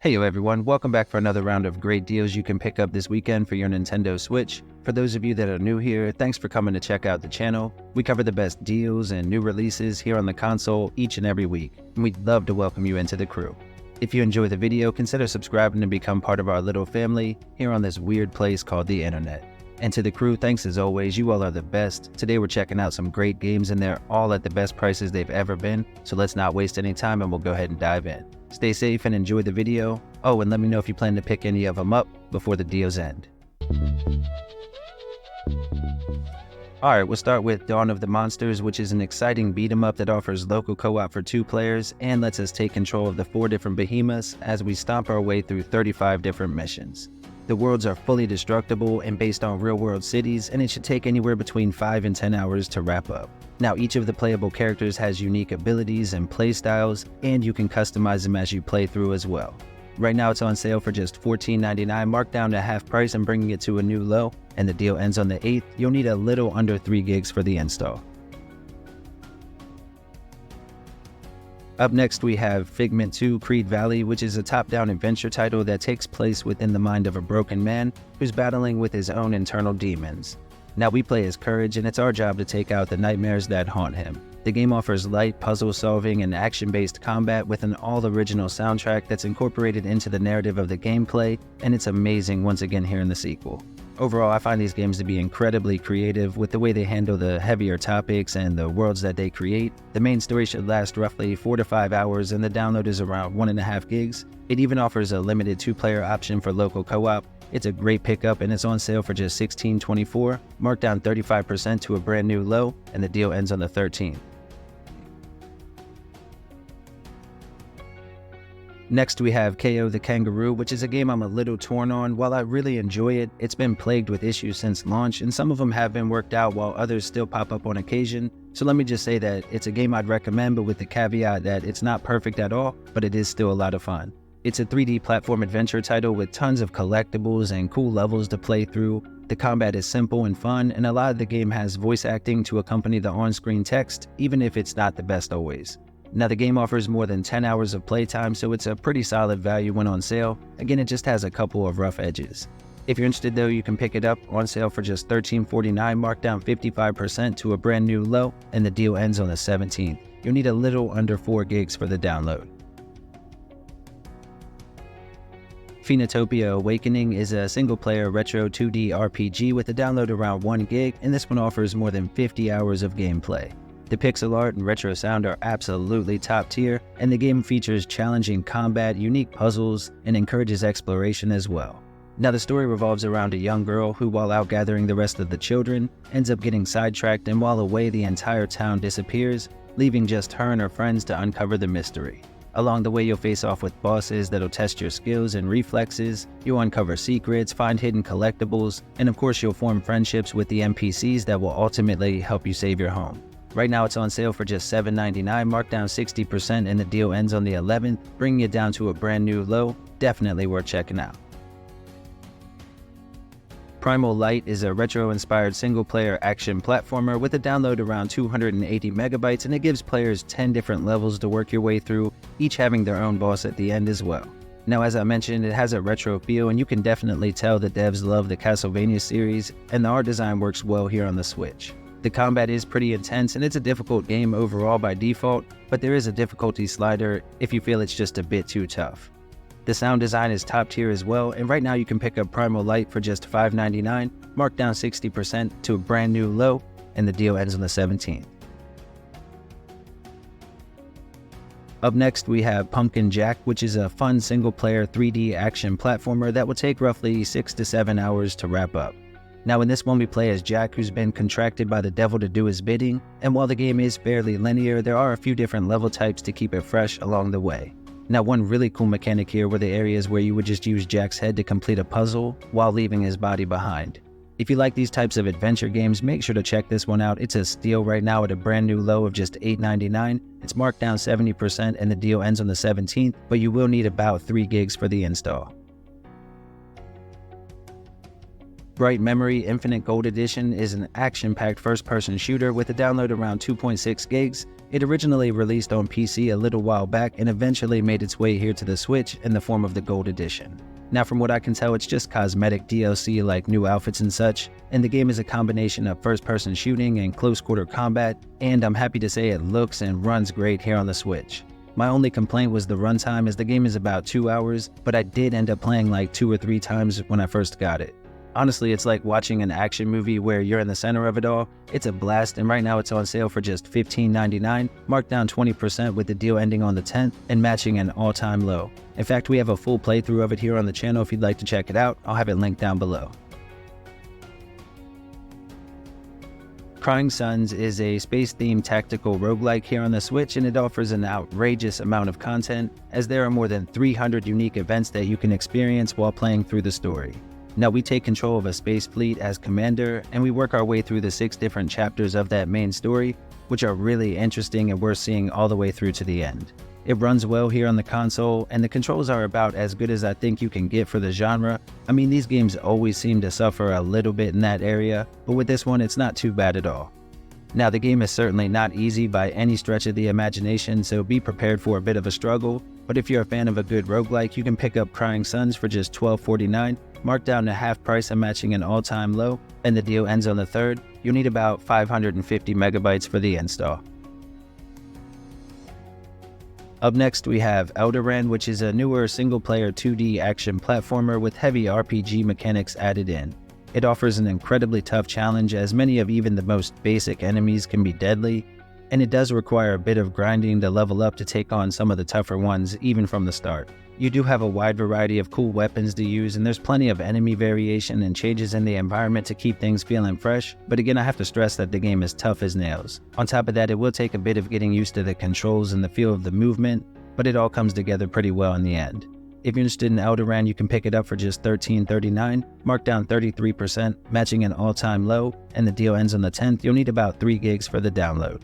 Hey everyone, welcome back for another round of great deals you can pick up this weekend for your Nintendo Switch. For those of you that are new here, thanks for coming to check out the channel. We cover the best deals and new releases here on the console each and every week, and we'd love to welcome you into the crew. If you enjoy the video, consider subscribing to become part of our little family here on this weird place called the internet. And to the crew, thanks as always, you all are the best. Today we're checking out some great games and they're all at the best prices they've ever been, so let's not waste any time and we'll go ahead and dive in. Stay safe and enjoy the video. Oh, and let me know if you plan to pick any of them up before the deals end. Alright, we'll start with Dawn of the Monsters, which is an exciting beat 'em up that offers local co-op for 2 players and lets us take control of the 4 different behemoths as we stomp our way through 35 different missions. The worlds are fully destructible and based on real-world cities, and it should take anywhere between 5 and 10 hours to wrap up. Now, each of the playable characters has unique abilities and playstyles, and you can customize them as you play through as well. Right now it's on sale for just $14.99, marked down to half price and bringing it to a new low, and the deal ends on the 8th. You'll need a little under 3 gigs for the install. Up next we have Figment 2 Creed Valley, which is a top-down adventure title that takes place within the mind of a broken man who's battling with his own internal demons. Now we play as Courage, and it's our job to take out the nightmares that haunt him. The game offers light puzzle solving and action-based combat with an all-original soundtrack that's incorporated into the narrative of the gameplay, and it's amazing once again here in the sequel. Overall, I find these games to be incredibly creative with the way they handle the heavier topics and the worlds that they create. The main story should last roughly 4 to 5 hours and the download is around 1.5 gigs. It even offers a limited 2-player option for local co-op. It's a great pickup and it's on sale for just $16.24, marked down 35% to a brand new low, and the deal ends on the 13th. Next we have Kao the Kangaroo, which is a game I'm a little torn on. While I really enjoy it, it's been plagued with issues since launch, and some of them have been worked out while others still pop up on occasion. So let me just say that it's a game I'd recommend, but with the caveat that it's not perfect at all, but it is still a lot of fun. It's a 3D platform adventure title with tons of collectibles and cool levels to play through. The combat is simple and fun, and a lot of the game has voice acting to accompany the on-screen text, even if it's not the best always. Now the game offers more than 10 hours of playtime, so it's a pretty solid value when on sale. Again, it just has a couple of rough edges. If you're interested though, you can pick it up on sale for just $13.49, marked down 55% to a brand new low, and the deal ends on the 17th. You'll need a little under 4 gigs for the download. Phoenotopia Awakening is a single-player retro 2D RPG with a download around 1 gig, and this one offers more than 50 hours of gameplay. The pixel art and retro sound are absolutely top tier, and the game features challenging combat, unique puzzles, and encourages exploration as well. Now the story revolves around a young girl who, while out gathering the rest of the children, ends up getting sidetracked, and while away the entire town disappears, leaving just her and her friends to uncover the mystery. Along the way you'll face off with bosses that'll test your skills and reflexes, you'll uncover secrets, find hidden collectibles, and of course you'll form friendships with the NPCs that will ultimately help you save your home. Right now it's on sale for just $7.99, marked down 60%, and the deal ends on the 11th, bringing it down to a brand new low. Definitely worth checking out. Primal Light is a retro-inspired single-player action platformer with a download around 280 megabytes, and it gives players 10 different levels to work your way through, each having their own boss at the end as well. Now, as I mentioned, it has a retro feel, and you can definitely tell the devs love the Castlevania series, and the art design works well here on the Switch. The combat is pretty intense, and it's a difficult game overall by default, but there is a difficulty slider if you feel it's just a bit too tough. The sound design is top tier as well, and right now you can pick up Primal Light for just $5.99, marked down 60% to a brand new low, and the deal ends on the 17th. Up next we have Pumpkin Jack, which is a fun single-player 3D action platformer that will take roughly 6 to 7 hours to wrap up. Now in this one we play as Jack, who's been contracted by the devil to do his bidding, and while the game is fairly linear, there are a few different level types to keep it fresh along the way. Now one really cool mechanic here were the areas where you would just use Jack's head to complete a puzzle while leaving his body behind. If you like these types of adventure games, make sure to check this one out. It's a steal right now at a brand new low of just $8.99. It's marked down 70% and the deal ends on the 17th, but you will need about 3 gigs for the install. Bright Memory Infinite Gold Edition is an action-packed first-person shooter with a download around 2.6 gigs, It originally released on PC a little while back and eventually made its way here to the Switch in the form of the Gold Edition. Now from what I can tell, it's just cosmetic DLC like new outfits and such, and the game is a combination of first-person shooting and close-quarter combat, and I'm happy to say it looks and runs great here on the Switch. My only complaint was the runtime, as the game is about 2 hours, but I did end up playing like 2 or 3 times when I first got it. Honestly, it's like watching an action movie where you're in the center of it all. It's a blast, and right now it's on sale for just $15.99, marked down 20% with the deal ending on the 10th and matching an all-time low. In fact, we have a full playthrough of it here on the channel if you'd like to check it out. I'll have it linked down below. Crying Suns is a space-themed tactical roguelike here on the Switch, and it offers an outrageous amount of content, as there are more than 300 unique events that you can experience while playing through the story. Now we take control of a space fleet as commander, and we work our way through the 6 different chapters of that main story, which are really interesting and worth seeing all the way through to the end. It runs well here on the console, and the controls are about as good as I think you can get for the genre. I mean, these games always seem to suffer a little bit in that area, but with this one it's not too bad at all. Now the game is certainly not easy by any stretch of the imagination, so be prepared for a bit of a struggle, but if you're a fan of a good roguelike, you can pick up Crying Suns for just $12.49, marked down to half price and matching an all-time low, and the deal ends on the 3rd. You'll need about 550 megabytes for the install. Up next we have Elderand, which is a newer single-player 2D action platformer with heavy RPG mechanics added in. It offers an incredibly tough challenge, as many of even the most basic enemies can be deadly, and it does require a bit of grinding to level up to take on some of the tougher ones even from the start. You do have a wide variety of cool weapons to use, and there's plenty of enemy variation and changes in the environment to keep things feeling fresh, but again I have to stress that the game is tough as nails. On top of that, it will take a bit of getting used to the controls and the feel of the movement, but it all comes together pretty well in the end. If you're interested in Elderand, you can pick it up for just $13.39, marked down 33%, matching an all-time low, and the deal ends on the 10th. You'll need about 3 gigs for the download.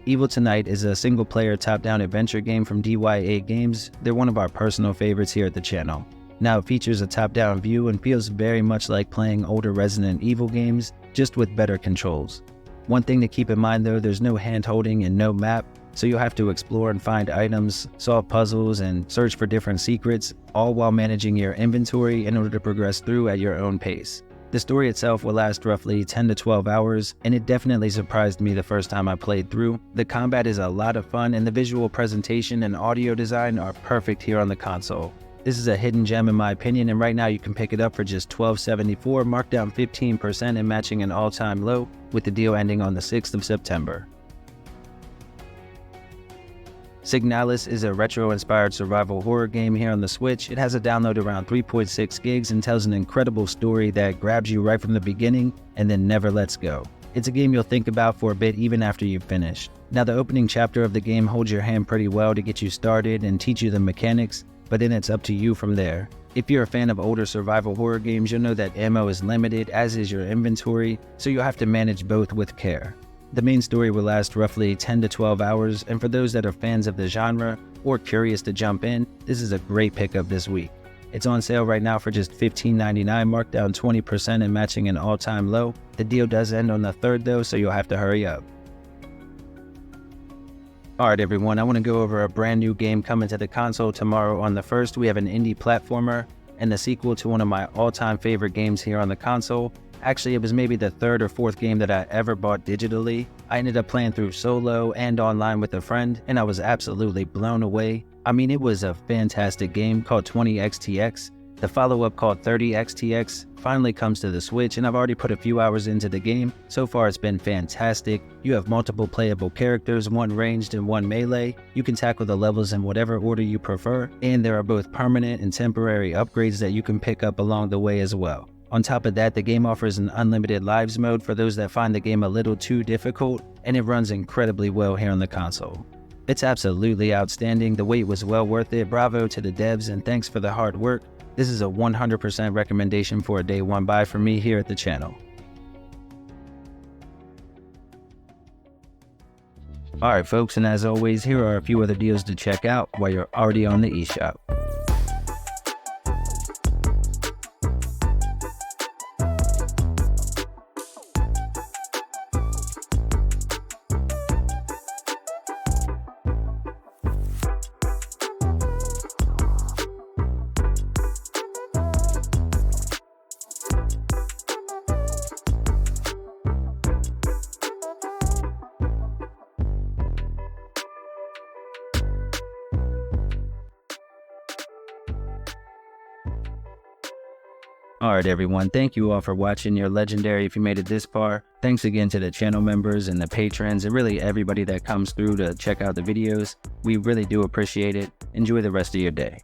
Evil Tonight is a single-player top-down adventure game from DYA Games. They're one of our personal favorites here at the channel. Now it features a top-down view and feels very much like playing older Resident Evil games, just with better controls. One thing to keep in mind though, there's no hand-holding and no map, so you'll have to explore and find items, solve puzzles, and search for different secrets, all while managing your inventory in order to progress through at your own pace. The story itself will last roughly 10 to 12 hours, and it definitely surprised me the first time I played through. The combat is a lot of fun, and the visual presentation and audio design are perfect here on the console. This is a hidden gem in my opinion, and right now you can pick it up for just $12.74, marked down 15% and matching an all-time low, with the deal ending on the 6th of September. SIGNALIS is a retro-inspired survival horror game here on the Switch. It has a download around 3.6 gigs and tells an incredible story that grabs you right from the beginning and then never lets go. It's a game you'll think about for a bit even after you've finished. Now the opening chapter of the game holds your hand pretty well to get you started and teach you the mechanics, but then it's up to you from there. If you're a fan of older survival horror games, you'll know that ammo is limited, as is your inventory, so you'll have to manage both with care. The main story will last roughly 10 to 12 hours, and for those that are fans of the genre or curious to jump in, this is a great pickup this week. It's on sale right now for just $15.99, marked down 20% and matching an all-time low. The deal does end on the 3rd though, so you'll have to hurry up. Alright everyone, I want to go over a brand new game coming to the console tomorrow on the 1st. We have an indie platformer and the sequel to one of my all-time favorite games here on the console. Actually, it was maybe the 3rd or 4th game that I ever bought digitally. I ended up playing through solo and online with a friend, and I was absolutely blown away. I mean, it was a fantastic game called 20XTX. The follow-up called 30XTX finally comes to the Switch, and I've already put a few hours into the game. So far it's been fantastic. You have multiple playable characters, one ranged and one melee. You can tackle the levels in whatever order you prefer, and there are both permanent and temporary upgrades that you can pick up along the way as well. On top of that, the game offers an unlimited lives mode for those that find the game a little too difficult, and it runs incredibly well here on the console. It's absolutely outstanding. The wait was well worth it. Bravo to the devs, and thanks for the hard work. This is a 100% recommendation for a day one buy for me here at the channel. Alright folks, and as always, here are a few other deals to check out while you're already on the eShop. Alright everyone, thank you all for watching. You're legendary if you made it this far. Thanks again to the channel members and the patrons and really everybody that comes through to check out the videos. We really do appreciate it. Enjoy the rest of your day.